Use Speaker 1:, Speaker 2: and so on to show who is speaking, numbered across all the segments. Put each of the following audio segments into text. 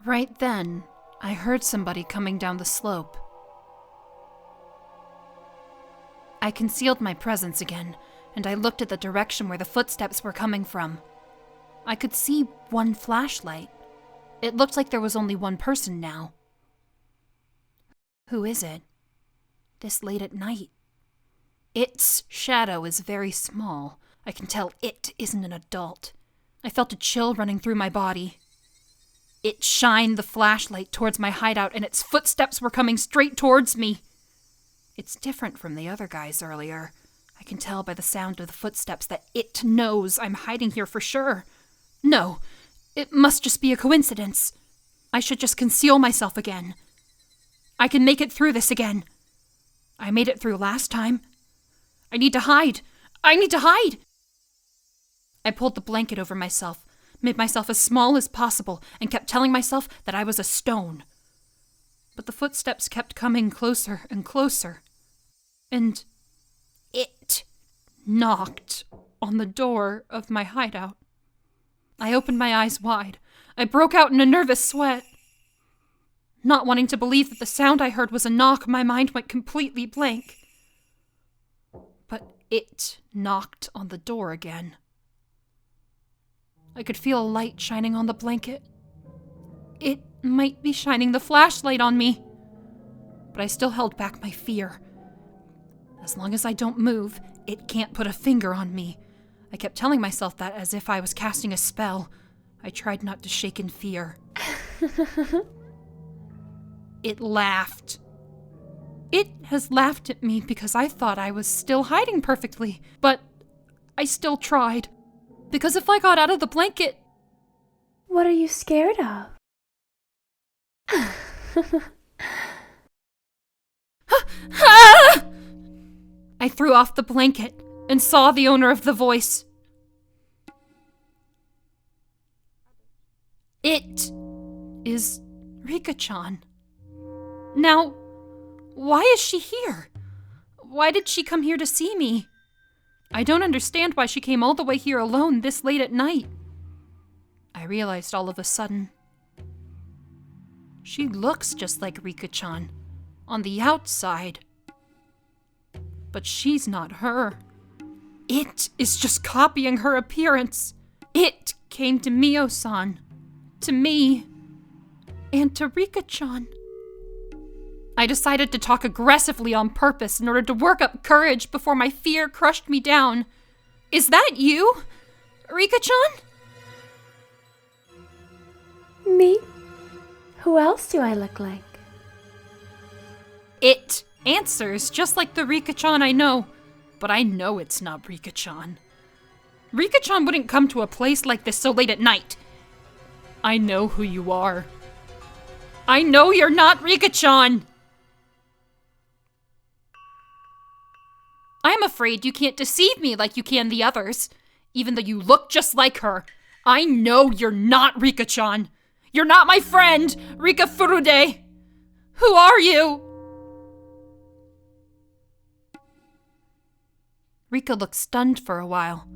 Speaker 1: Right then, I heard somebody coming down the slope. I concealed my presence again, and I looked at the direction where the footsteps were coming from. I could see one flashlight. It looked like there was only one person now. Who is it? This late at night. Its shadow is very small. I can tell it isn't an adult. I felt a chill running through my body. It shined the flashlight towards my hideout, and its footsteps were coming straight towards me. It's different from the other guys earlier. I can tell by the sound of the footsteps that it knows I'm hiding here for sure. No, it must just be a coincidence. I should just conceal myself again. I can make it through this again. I made it through last time. I need to hide. I need to hide! I pulled the blanket over myself, made myself as small as possible, and kept telling myself that I was a stone. But the footsteps kept coming closer and closer. And it knocked on the door of my hideout. I opened my eyes wide. I broke out in a nervous sweat. Not wanting to believe that the sound I heard was a knock, my mind went completely blank. But it knocked on the door again. I could feel a light shining on the blanket. It might be shining the flashlight on me. But I still held back my fear. As long as I don't move, it can't put a finger on me. I kept telling myself that as if I was casting a spell. I tried not to shake in fear. It laughed. It has laughed at me because I thought I was still hiding perfectly, but I still tried. Because if I got out of the blanket...
Speaker 2: What are you scared of?
Speaker 1: I threw off the blanket and saw the owner of the voice. It is Rika-chan. Now, why is she here? Why did she come here to see me? I don't understand why she came all the way here alone this late at night. I realized all of a sudden. She looks just like Rika-chan, on the outside. But she's not her. It is just copying her appearance. It came to Mio-san, to me, and to Rika-chan. I decided to talk aggressively on purpose in order to work up courage before my fear crushed me down. Is that you, Rika-chan?
Speaker 2: Me? Who else do I look like?
Speaker 1: It answers just like the Rika-chan I know, but I know it's not Rika-chan. Rika-chan wouldn't come to a place like this so late at night. I know who you are. I know you're not Rika-chan! I'm afraid you can't deceive me like you can the others, even though you look just like her. I know you're not Rika-chan. You're not my friend, Rika Furude. Who are you? Rika looked stunned for a while.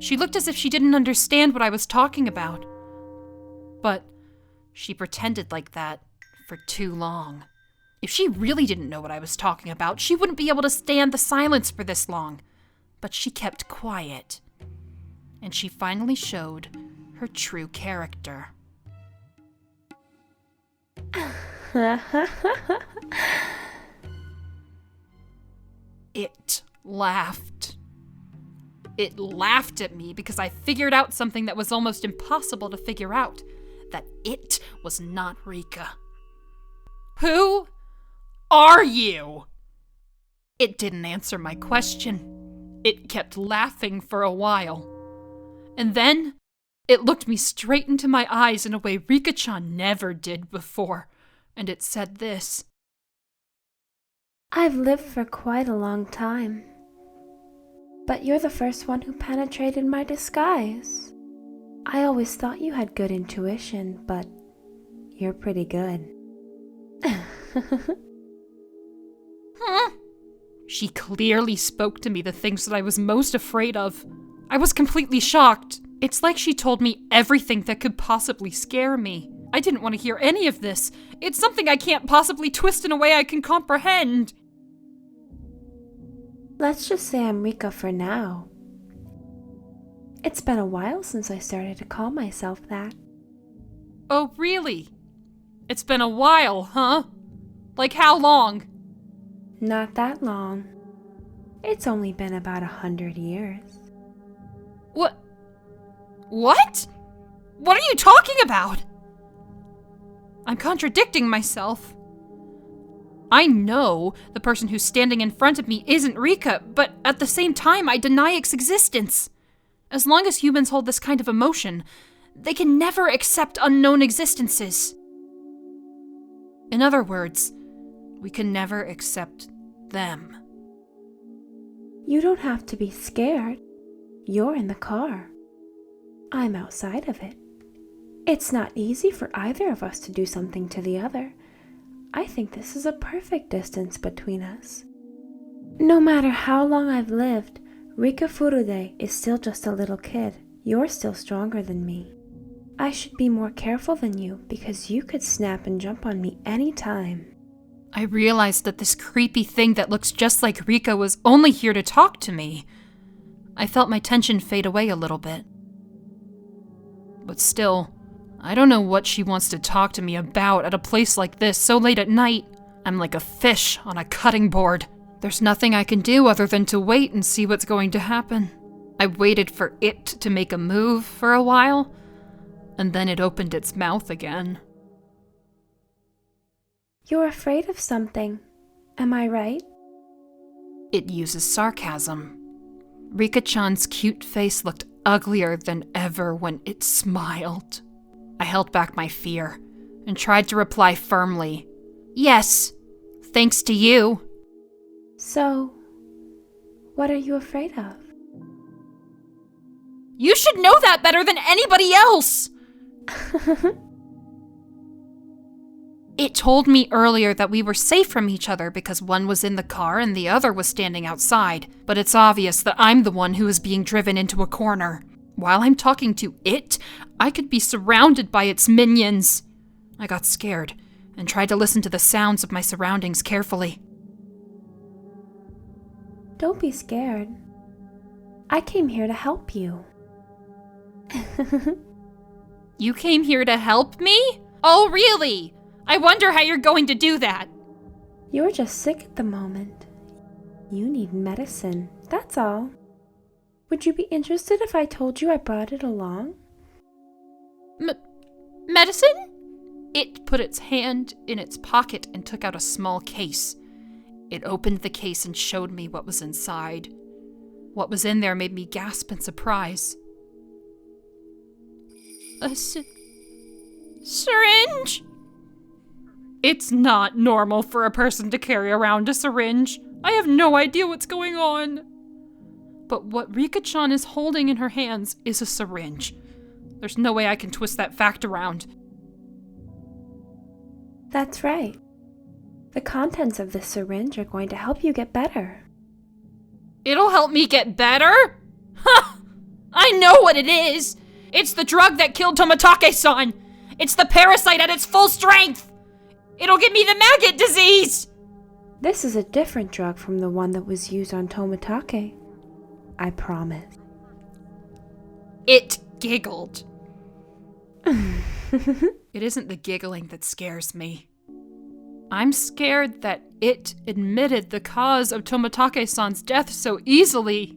Speaker 1: She looked as if she didn't understand what I was talking about. But she pretended like that for too long. If she really didn't know what I was talking about, she wouldn't be able to stand the silence for this long. But she kept quiet. And she finally showed her true character. It laughed. It laughed at me because I figured out something that was almost impossible to figure out. That it was not Rika. Who are you? It didn't answer my question. It kept laughing for a while. And then it looked me straight into my eyes in a way Rika-chan never did before. And it said this.
Speaker 2: I've lived for quite a long time. But you're the first one who penetrated my disguise. I always thought you had good intuition, but you're pretty good.
Speaker 1: She clearly spoke to me the things that I was most afraid of. I was completely shocked. It's like she told me everything that could possibly scare me. I didn't want to hear any of this. It's something I can't possibly twist in a way I can comprehend.
Speaker 2: Let's just say I'm Rika for now. It's been a while since I started to call myself that.
Speaker 1: Oh, really? It's been a while, huh? Like how long?
Speaker 2: Not that long. It's only been about 100 years.
Speaker 1: What? What? What are you talking about? I'm contradicting myself. I know the person who's standing in front of me isn't Rika, but at the same time I deny its existence. As long as humans hold this kind of emotion, they can never accept unknown existences. In other words, we can never accept them.
Speaker 2: You don't have to be scared. You're in the car. I'm outside of it. It's not easy for either of us to do something to the other. I think this is a perfect distance between us. No matter how long I've lived, Rika Furude is still just a little kid. You're still stronger than me. I should be more careful than you because you could snap and jump on me anytime.
Speaker 1: I realized that this creepy thing that looks just like Rika was only here to talk to me. I felt my tension fade away a little bit. But still, I don't know what she wants to talk to me about at a place like this so late at night. I'm like a fish on a cutting board. There's nothing I can do other than to wait and see what's going to happen. I waited for it to make a move for a while, and then it opened its mouth again.
Speaker 2: You're afraid of something, am I right?
Speaker 1: It uses sarcasm. Rika-chan's cute face looked uglier than ever when it smiled. I held back my fear and tried to reply firmly. Yes, thanks to you.
Speaker 2: So, what are you afraid of?
Speaker 1: You should know that better than anybody else! It told me earlier that we were safe from each other because one was in the car and the other was standing outside, but it's obvious that I'm the one who is being driven into a corner. While I'm talking to it, I could be surrounded by its minions. I got scared and tried to listen to the sounds of my surroundings carefully.
Speaker 2: Don't be scared. I came here to help you.
Speaker 1: You came here to help me? Oh, really? I wonder how you're going to do that.
Speaker 2: You're just sick at the moment. You need medicine, that's all. Would you be interested if I told you I brought it along?
Speaker 1: Medicine? It put its hand in its pocket and took out a small case. It opened the case and showed me what was inside. What was in there made me gasp in surprise. A syringe? It's not normal for a person to carry around a syringe. I have no idea what's going on. But what Rika-chan is holding in her hands is a syringe. There's no way I can twist that fact around.
Speaker 2: That's right. The contents of this syringe are going to help you get better.
Speaker 1: It'll help me get better? Ha! I know what it is! It's the drug that killed Tomitake-san! It's the parasite at its full strength! It'll give me the maggot disease!
Speaker 2: This is a different drug from the one that was used on Tomitake. I promise.
Speaker 1: It giggled. It isn't the giggling that scares me. I'm scared that it admitted the cause of Tomitake-san's death so easily.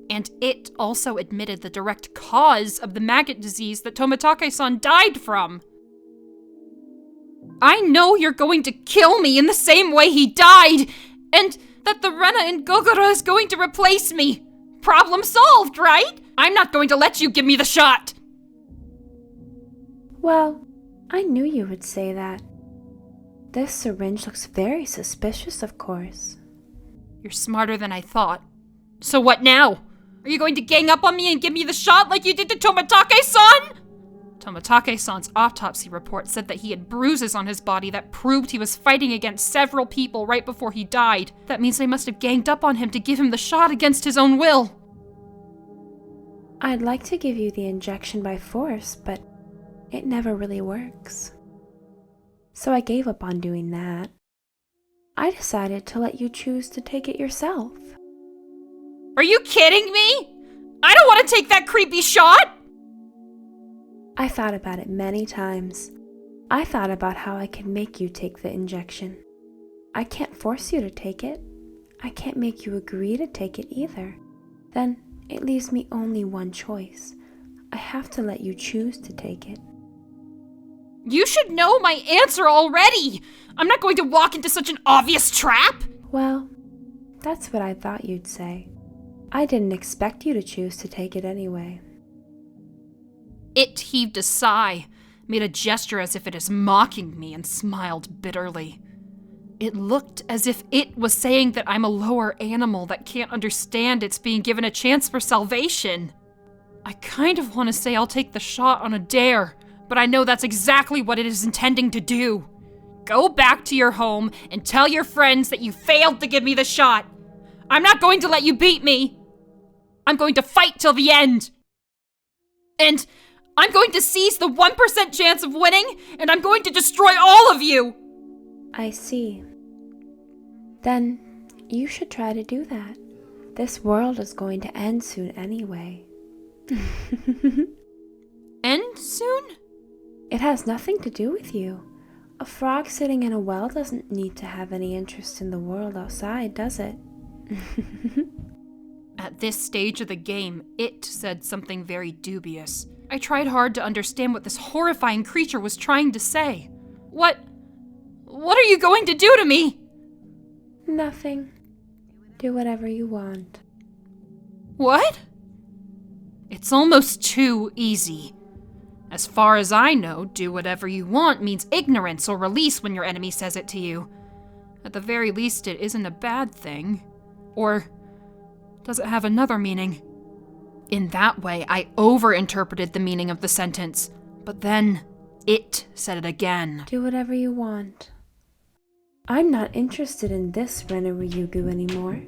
Speaker 1: And it also admitted the direct cause of the maggot disease that Tomitake-san died from. I know you're going to kill me in the same way he died, and that the Rena and Gogoro is going to replace me. Problem solved, right? I'm not going to let you give me the shot.
Speaker 2: Well, I knew you would say that. This syringe looks very suspicious, of course.
Speaker 1: You're smarter than I thought. So what now? Are you going to gang up on me and give me the shot like you did to Tomitake-san? Tomitake-san's autopsy report said that he had bruises on his body that proved he was fighting against several people right before he died. That means they must have ganged up on him to give him the shot against his own will.
Speaker 2: I'd like to give you the injection by force, but it never really works. So I gave up on doing that. I decided to let you choose to take it yourself.
Speaker 1: Are you kidding me? I don't want to take that creepy shot!
Speaker 2: I thought about it many times. I thought about how I could make you take the injection. I can't force you to take it. I can't make you agree to take it either. Then it leaves me only one choice. I have to let you choose to take it.
Speaker 1: You should know my answer already! I'm not going to walk into such an obvious trap!
Speaker 2: Well, that's what I thought you'd say. I didn't expect you to choose to take it anyway.
Speaker 1: It heaved a sigh, made a gesture as if it is mocking me, and smiled bitterly. It looked as if it was saying that I'm a lower animal that can't understand it's being given a chance for salvation. I kind of want to say I'll take the shot on a dare, but I know that's exactly what it is intending to do. Go back to your home and tell your friends that you failed to give me the shot. I'm not going to let you beat me. I'm going to fight till the end. And I'm going to seize the 1% chance of winning, and I'm going to destroy all of you.
Speaker 2: I see. Then you should try to do that. This world is going to end soon anyway.
Speaker 1: End soon?
Speaker 2: It has nothing to do with you. A frog sitting in a well doesn't need to have any interest in the world outside, does it?
Speaker 1: At this stage of the game, it said something very dubious. I tried hard to understand what this horrifying creature was trying to say. What are you going to do to me?
Speaker 2: Nothing. Do whatever you want.
Speaker 1: What? It's almost too easy. As far as I know, do whatever you want means ignorance or release when your enemy says it to you. At the very least, it isn't a bad thing. Or does it have another meaning? In that way, I overinterpreted the meaning of the sentence. But then, it said it again.
Speaker 2: Do whatever you want. I'm not interested in this Rena Ryuugu anymore.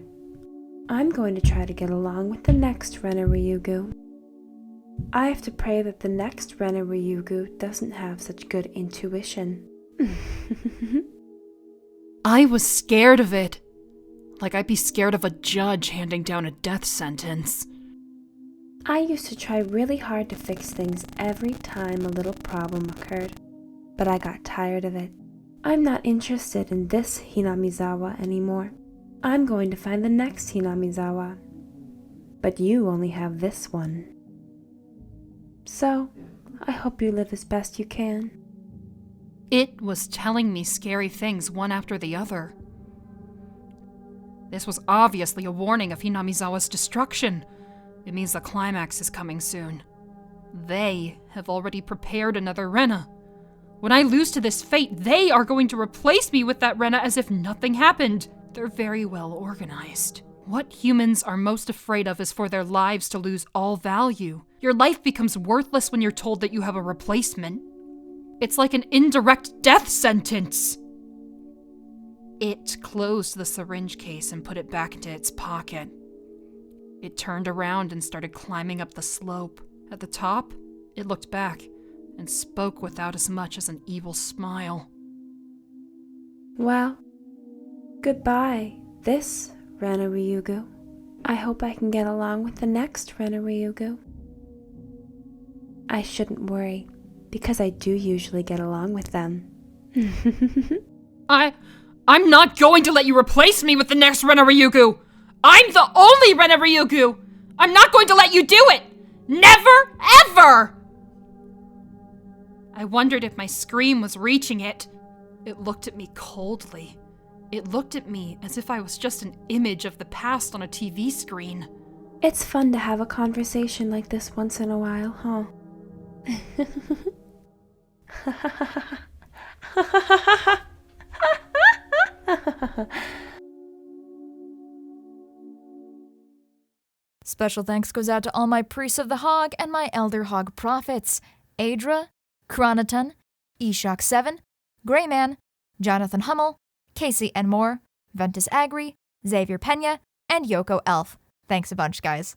Speaker 2: I'm going to try to get along with the next Rena Ryuugu. I have to pray that the next Rena Ryuugu doesn't have such good intuition.
Speaker 1: I was scared of it. Like I'd be scared of a judge handing down a death sentence.
Speaker 2: I used to try really hard to fix things every time a little problem occurred, but I got tired of it. I'm not interested in this Hinamizawa anymore. I'm going to find the next Hinamizawa. But you only have this one. So, I hope you live as best you can.
Speaker 1: It was telling me scary things one after the other. This was obviously a warning of Hinamizawa's destruction. It means the climax is coming soon. They have already prepared another Rena. When I lose to this fate, they are going to replace me with that Rena as if nothing happened. They're very well organized. What humans are most afraid of is for their lives to lose all value. Your life becomes worthless when you're told that you have a replacement. It's like an indirect death sentence. It closed the syringe case and put it back into its pocket. It turned around and started climbing up the slope. At the top, it looked back and spoke without as much as an evil smile.
Speaker 2: Well, goodbye, this Rena Ryuugu. I hope I can get along with the next Rena Ryuugu. I shouldn't worry, because I do usually get along with them.
Speaker 1: I'm not going to let you replace me with the next Rena Ryuugu! I'm the only Rena Ryuugu! I'm not going to let you do it! Never, ever! I wondered if my scream was reaching it. It looked at me coldly. It looked at me as if I was just an image of the past on a TV screen.
Speaker 2: It's fun to have a conversation like this once in a while, huh?
Speaker 3: Special thanks goes out to all my priests of the hog and my elder hog prophets, Adra, Chronoton, Eshok7, Greyman, Jonathan Hummel, Casey and Moore, Ventus Agri, Xavier Pena, and Yoko Elf. Thanks a bunch, guys.